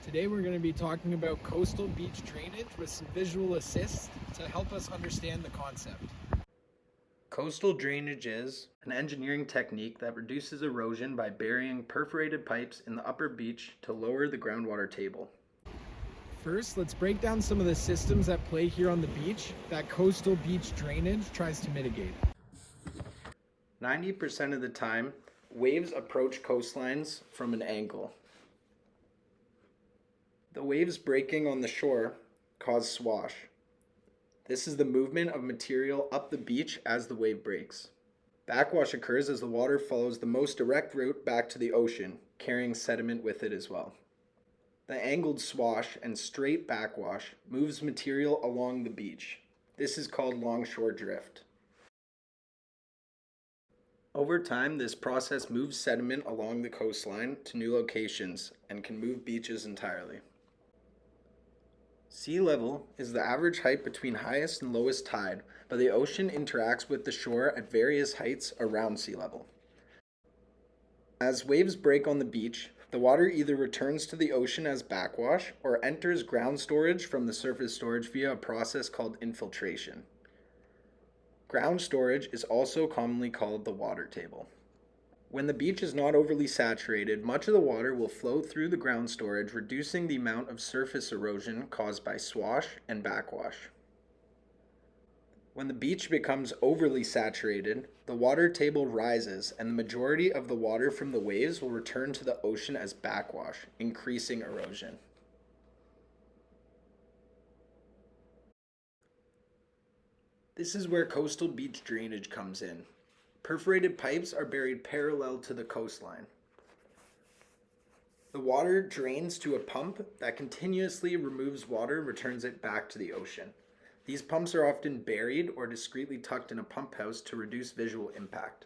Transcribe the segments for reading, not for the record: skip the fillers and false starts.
Today we're going to be talking about coastal beach drainage with some visual assists to help us understand the concept. Coastal drainage is an engineering technique that reduces erosion by burying perforated pipes in the upper beach to lower the groundwater table. First, let's break down some of the systems at play here on the beach that coastal beach drainage tries to mitigate. 90% of the time, waves approach coastlines from an angle. The waves breaking on the shore cause swash. This is the movement of material up the beach as the wave breaks. Backwash occurs as the water follows the most direct route back to the ocean, carrying sediment with it as well. The angled swash and straight backwash moves material along the beach. This is called longshore drift. Over time, this process moves sediment along the coastline to new locations and can move beaches entirely. Sea level is the average height between highest and lowest tide, but the ocean interacts with the shore at various heights around sea level. As waves break on the beach, the water either returns to the ocean as backwash or enters ground storage from the surface storage via a process called infiltration. Ground storage is also commonly called the water table. When the beach is not overly saturated, much of the water will flow through the ground storage, reducing the amount of surface erosion caused by swash and backwash. When the beach becomes overly saturated, the water table rises and the majority of the water from the waves will return to the ocean as backwash, increasing erosion. This is where coastal beach drainage comes in. Perforated pipes are buried parallel to the coastline. The water drains to a pump that continuously removes water, returns it back to the ocean. These pumps are often buried or discreetly tucked in a pump house to reduce visual impact.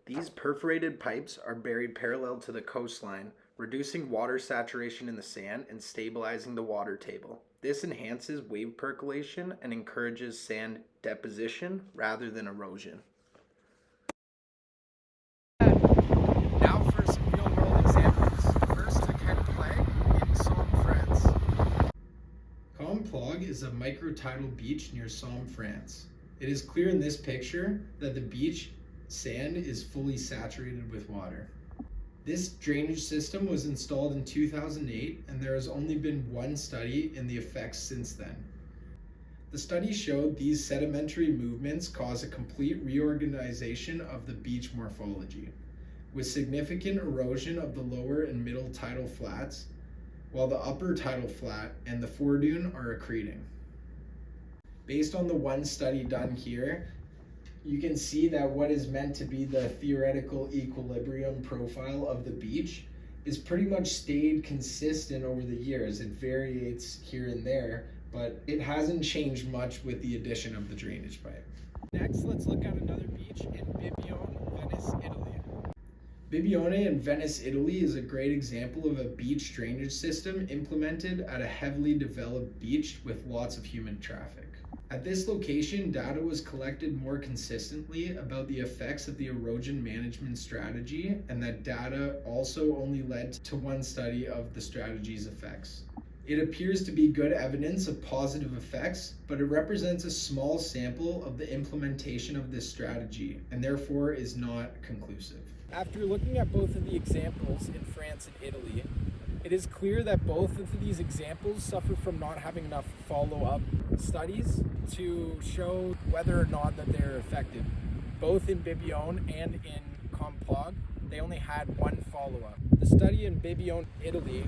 These perforated pipes are buried parallel to the coastline, reducing water saturation in the sand and stabilizing the water table. This enhances wave percolation and encourages sand deposition rather than erosion. Now for some real-world examples. First, a Quai in Somme, France. Complague is a microtidal beach near Somme, France. It is clear in this picture that the beach sand is fully saturated with water. This drainage system was installed in 2008, and there has only been one study in the effects since then. The study showed these sedimentary movements cause a complete reorganization of the beach morphology, with significant erosion of the lower and middle tidal flats, while the upper tidal flat and the foredune are accreting. Based on the one study done here, you can see that what is meant to be the theoretical equilibrium profile of the beach is pretty much stayed consistent over the years. It varies here and there, but it hasn't changed much with the addition of the drainage pipe. Next, let's look at another beach in Bibbione, Venice, Italy. Bibbione in Venice, Italy is a great example of a beach drainage system implemented at a heavily developed beach with lots of human traffic. At this location, data was collected more consistently about the effects of the erosion management strategy, and that data also only led to one study of the strategy's effects. It appears to be good evidence of positive effects, but it represents a small sample of the implementation of this strategy, and therefore is not conclusive. After looking at both of the examples in France and Italy, it is clear that both of these examples suffer from not having enough follow-up studies to show whether or not that they're effective. Both in Bibbione and in Complague, they only had one follow-up. The study in Bibbione, Italy,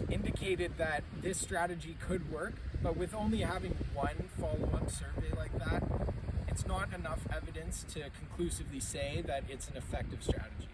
indicated that this strategy could work, but with only having one follow-up survey like that, it's not enough evidence to conclusively say that it's an effective strategy.